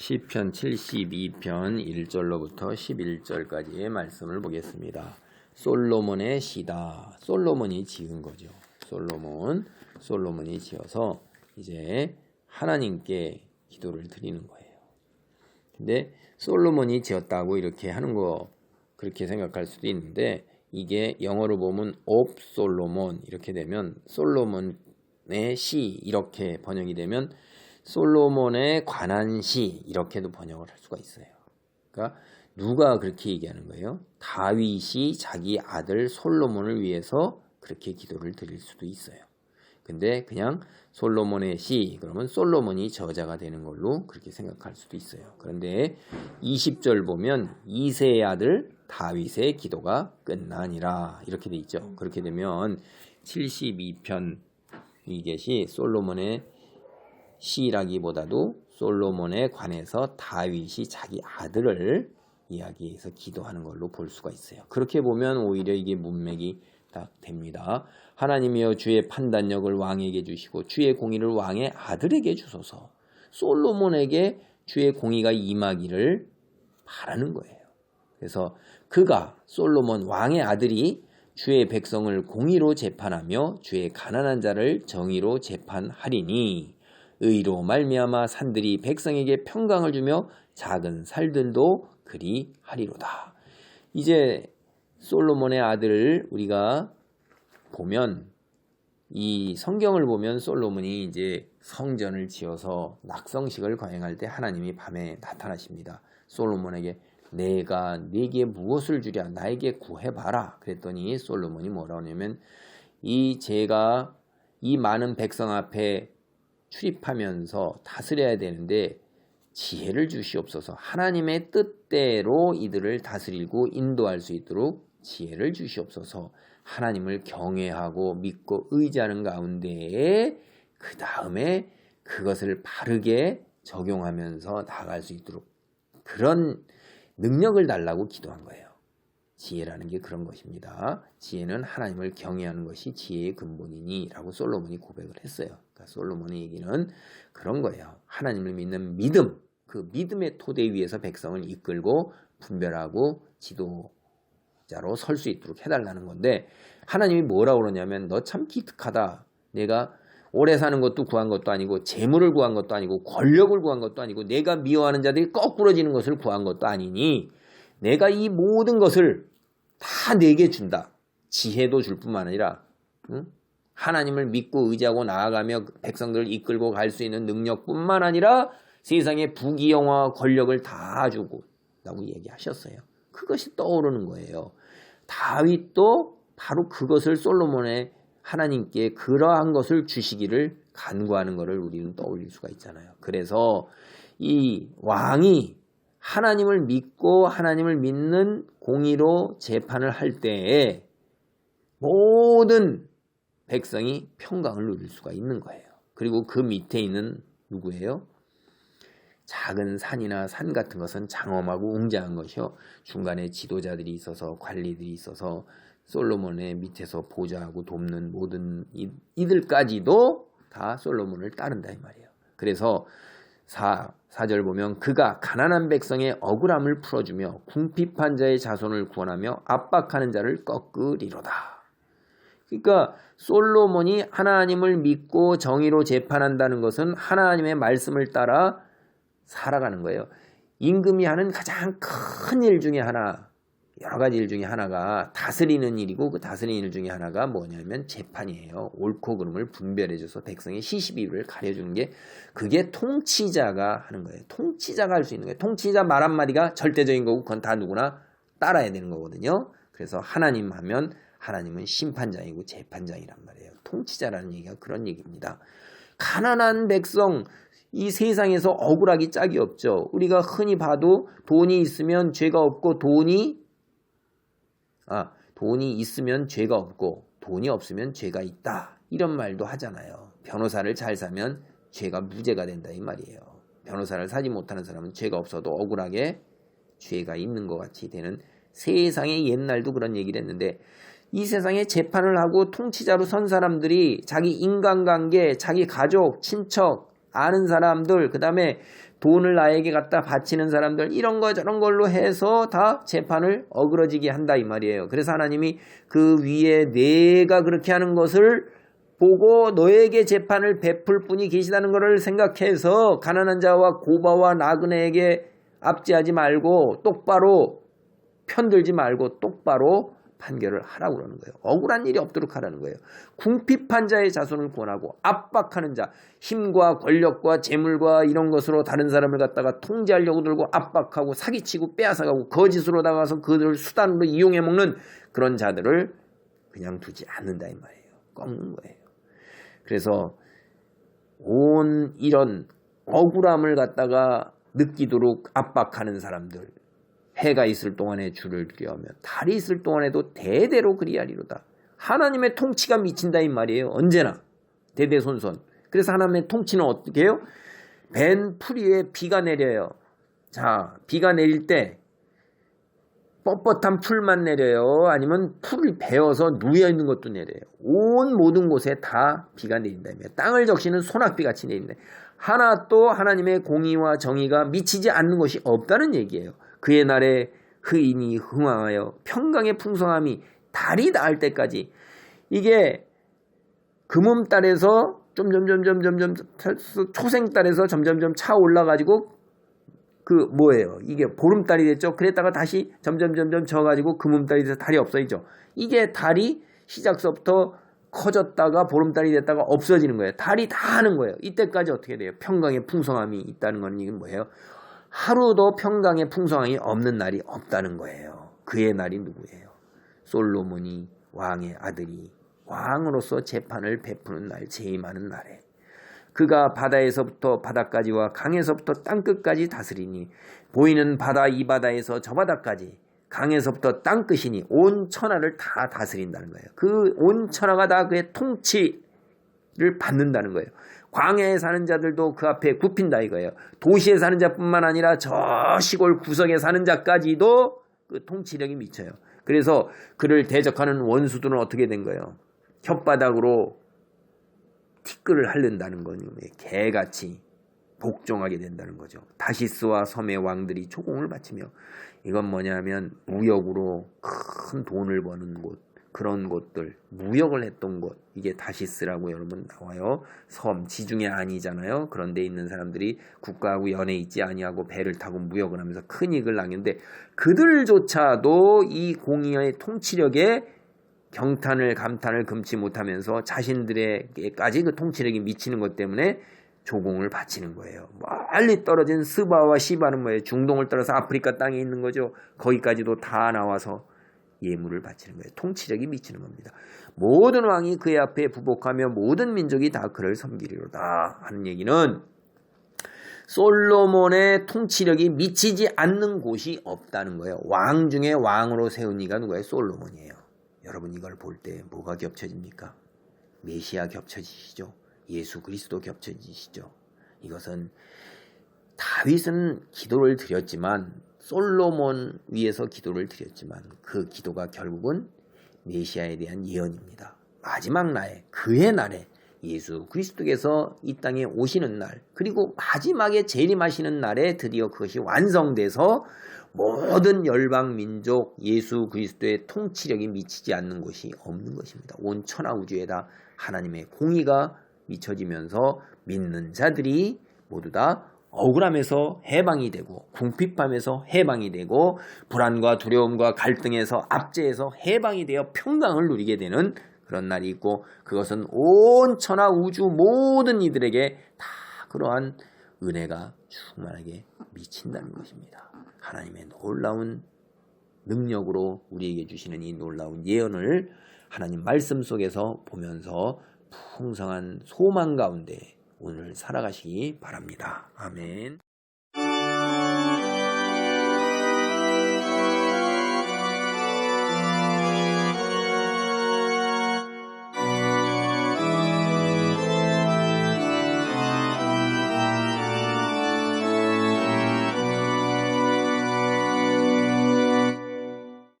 시편 72편 1절로부터 11절까지의 말씀을 보겠습니다. 솔로몬의 시다. 솔로몬이 지은 거죠. 솔로몬이 지어서 이제 하나님께 기도를 드리는 거예요. 근데 솔로몬이 지었다고 이렇게 하는 거 그렇게 생각할 수도 있는데, 이게 영어로 보면 of 솔로몬 이렇게 되면 솔로몬의 시 이렇게 번역이 되면 솔로몬에 관한 시 이렇게도 번역을 할 수가 있어요. 그러니까 누가 그렇게 얘기하는 거예요? 다윗이 자기 아들 솔로몬을 위해서 그렇게 기도를 드릴 수도 있어요. 근데 그냥 솔로몬의 시 그러면 솔로몬이 저자가 되는 걸로 그렇게 생각할 수도 있어요. 그런데 20절 보면 이새의 아들 다윗의 기도가 끝나니라 이렇게 돼 있죠. 그렇게 되면 72편 이 것이 솔로몬의 시라기보다도 솔로몬에 관해서 다윗이 자기 아들을 이야기해서 기도하는 걸로 볼 수가 있어요. 그렇게 보면 오히려 이게 문맥이 딱 됩니다. 하나님이여 주의 판단력을 왕에게 주시고 주의 공의를 왕의 아들에게 주소서. 솔로몬에게 주의 공의가 임하기를 바라는 거예요. 그래서 그가 솔로몬 왕의 아들이 주의 백성을 공의로 재판하며 주의 가난한 자를 정의로 재판하리니 의로 말미암아 산들이 백성에게 평강을 주며 작은 살들도 그리 하리로다. 이제 솔로몬의 아들을 우리가 보면 이 성경을 보면 솔로몬이 이제 성전을 지어서 낙성식을 거행할 때 하나님이 밤에 나타나십니다. 솔로몬에게 내가 네게 무엇을 주랴 나에게 구해봐라 그랬더니 솔로몬이 뭐라고 하냐면 제가 이 많은 백성 앞에 출입하면서 다스려야 되는데 지혜를 주시옵소서. 하나님의 뜻대로 이들을 다스리고 인도할 수 있도록 지혜를 주시옵소서. 하나님을 경외하고 믿고 의지하는 가운데에 그 다음에 그것을 바르게 적용하면서 나아갈 수 있도록 그런 능력을 달라고 기도한 거예요. 지혜라는 게 그런 것입니다. 지혜는 하나님을 경외하는 것이 지혜의 근본이니 라고 솔로몬이 고백을 했어요. 그러니까 솔로몬의 얘기는 그런 거예요. 하나님을 믿는 믿음, 그 믿음의 토대 위에서 백성을 이끌고 분별하고 지도자로 설 수 있도록 해달라는 건데, 하나님이 뭐라고 그러냐면 너 참 기특하다. 내가 오래 사는 것도 구한 것도 아니고 재물을 구한 것도 아니고 권력을 구한 것도 아니고 내가 미워하는 자들이 거꾸러지는 것을 구한 것도 아니니 내가 이 모든 것을 다 내게 준다. 지혜도 줄 뿐만 아니라 하나님을 믿고 의지하고 나아가며 백성들을 이끌고 갈 수 있는 능력뿐만 아니라 세상의 부귀영화와 권력을 다 주고 라고 얘기하셨어요. 그것이 떠오르는 거예요. 다윗도 바로 그것을 솔로몬의 하나님께 그러한 것을 주시기를 간구하는 것을 우리는 떠올릴 수가 있잖아요. 그래서 이 왕이 하나님을 믿고 하나님을 믿는 공의로 재판을 할 때에 모든 백성이 평강을 누릴 수가 있는 거예요. 그리고 그 밑에 있는 누구예요? 작은 산이나 산 같은 것은 장엄하고 웅장한 것이요. 중간에 지도자들이 있어서 관리들이 있어서 솔로몬의 밑에서 보좌하고 돕는 모든 이들까지도 다 솔로몬을 따른다 이 말이에요. 그래서 4절 보면 그가 가난한 백성의 억울함을 풀어주며 궁핍한 자의 자손을 구원하며 압박하는 자를 꺾으리로다. 그러니까 솔로몬이 하나님을 믿고 정의로 재판한다는 것은 하나님의 말씀을 따라 살아가는 거예요. 임금이 하는 가장 큰 일 중에 하나, 여러 가지 일 중에 하나가 다스리는 일이고 그 다스리는 일 중에 하나가 뭐냐면 재판이에요. 옳고 그름을 분별해줘서 백성의 시시비비를 가려주는 게 그게 통치자가 하는 거예요. 통치자가 할 수 있는 거예요. 통치자 말 한마디가 절대적인 거고 그건 다 누구나 따라야 되는 거거든요. 그래서 하나님 하면 하나님은 심판장이고 재판장이란 말이에요. 통치자라는 얘기가 그런 얘기입니다. 가난한 백성 이 세상에서 억울하기 짝이 없죠. 우리가 흔히 봐도 돈이 있으면 죄가 없고 돈이 있으면 죄가 없고 돈이 없으면 죄가 있다. 이런 말도 하잖아요. 변호사를 잘 사면 죄가 무죄가 된다 이 말이에요. 변호사를 사지 못하는 사람은 죄가 없어도 억울하게 죄가 있는 것 같이 되는 세상의 옛날도 그런 얘기를 했는데, 이 세상에 재판을 하고 통치자로 선 사람들이 자기 인간관계, 자기 가족, 친척, 아는 사람들, 그 다음에 돈을 나에게 갖다 바치는 사람들 이런 거 저런 걸로 해서 다 재판을 어그러지게 한다 이 말이에요. 그래서 하나님이 그 위에 내가 그렇게 하는 것을 보고 너에게 재판을 베풀 분이 계시다는 것을 생각해서 가난한 자와 고바와 나그네에게 압제하지 말고 똑바로 편들지 말고 똑바로 판결을 하라고 그러는 거예요. 억울한 일이 없도록 하라는 거예요. 궁핍한 자의 자손을 구원하고 압박하는 자, 힘과 권력과 재물과 이런 것으로 다른 사람을 갖다가 통제하려고 들고 압박하고 사기치고 빼앗아가고 거짓으로 나가서 그들을 수단으로 이용해 먹는 그런 자들을 그냥 두지 않는다 이 말이에요. 꺾는 거예요. 그래서 온 이런 억울함을 갖다가 느끼도록 압박하는 사람들, 해가 있을 동안에 주를 두려하며 달이 있을 동안에도 대대로 그리하리로다. 하나님의 통치가 미친다 이 말이에요. 언제나 대대손손. 그래서 하나님의 통치는 어떻게 해요? 벤 풀 위에 비가 내려요. 자, 비가 내릴 때 뻣뻣한 풀만 내려요? 아니면 풀을 베어서 누워있는 것도 내려요? 온 모든 곳에 다 비가 내린다. 땅을 적시는 소낙비같이 내린다. 하나 또 하나님의 공의와 정의가 미치지 않는 것이 없다는 얘기예요. 그의 날에 의인이 흥황하여 평강의 풍성함이 달이 닿을 때까지. 이게 금음달에서 점점점점점점 초생달에서 점점점 차 올라가지고 이게 보름달이 됐죠. 그랬다가 다시 점점점점 져가지고 금음달이 돼서 달이 없어지죠. 이게 달이 시작서부터 커졌다가 보름달이 됐다가 없어지는 거예요. 달이 다 하는 거예요. 이때까지 어떻게 돼요? 평강의 풍성함이 있다는 건 이게 뭐예요? 하루도 평강의 풍성함이 없는 날이 없다는 거예요. 그의 날이 누구예요? 솔로몬이 왕의 아들이 왕으로서 재판을 베푸는 날, 재임하는 날에 그가 바다에서부터 바다까지와 강에서부터 땅끝까지 다스리니 보이는 바다 이 바다에서 저 바다까지 강에서부터 땅끝이니 온 천하를 다 다스린다는 거예요. 그 온 천하가 다 그의 통치를 받는다는 거예요. 광야에 사는 자들도 그 앞에 굽힌다 이거예요. 도시에 사는 자뿐만 아니라 저 시골 구석에 사는 자까지도 그 통치력이 미쳐요. 그래서 그를 대적하는 원수들은 어떻게 된 거예요? 혓바닥으로 티끌을 핥는다는 거니 개같이 복종하게 된다는 거죠. 다시스와 섬의 왕들이 조공을 바치며 이건 뭐냐면 무역으로 큰 돈을 버는 곳 그런 곳들 무역을 했던 곳 이게 다시스라고 여러분 나와요. 섬 지중해 아니잖아요. 그런 데 있는 사람들이 국가하고 연에 있지 아니하고 배를 타고 무역을 하면서 큰 이익을 남겼는데 그들조차도 이 공의의 통치력에 경탄을 감탄을 금치 못하면서 자신들에게까지 그 통치력이 미치는 것 때문에 조공을 바치는 거예요. 멀리 떨어진 스바와 시바는 뭐예요? 중동을 따라서 아프리카 땅에 있는 거죠. 거기까지도 다 나와서 예물을 바치는 거예요. 통치력이 미치는 겁니다. 모든 왕이 그의 앞에 부복하며 모든 민족이 다 그를 섬기리로다 하는 얘기는 솔로몬의 통치력이 미치지 않는 곳이 없다는 거예요. 왕 중에 왕으로 세운 이가 누구예요? 솔로몬이에요. 여러분 이걸 볼 때 뭐가 겹쳐집니까? 메시아 겹쳐지시죠? 예수 그리스도 겹쳐지시죠? 이것은 다윗은 기도를 드렸지만 솔로몬 위에서 기도를 드렸지만 그 기도가 결국은 메시아에 대한 예언입니다. 마지막 날에 그의 날에 예수 그리스도께서 이 땅에 오시는 날 그리고 마지막에 재림하시는 날에 드디어 그것이 완성돼서 모든 열방 민족 예수 그리스도의 통치력이 미치지 않는 곳이 없는 것입니다. 온 천하 우주에다 하나님의 공의가 미쳐지면서 믿는 자들이 모두 다 억울함에서 해방이 되고 궁핍함에서 해방이 되고 불안과 두려움과 갈등에서 압제에서 해방이 되어 평강을 누리게 되는 그런 날이 있고 그것은 온 천하 우주 모든 이들에게 다 그러한 은혜가 충만하게 미친다는 것입니다. 하나님의 놀라운 능력으로 우리에게 주시는 이 놀라운 예언을 하나님 말씀 속에서 보면서 풍성한 소망 가운데 오늘 살아가시기 바랍니다. 아멘.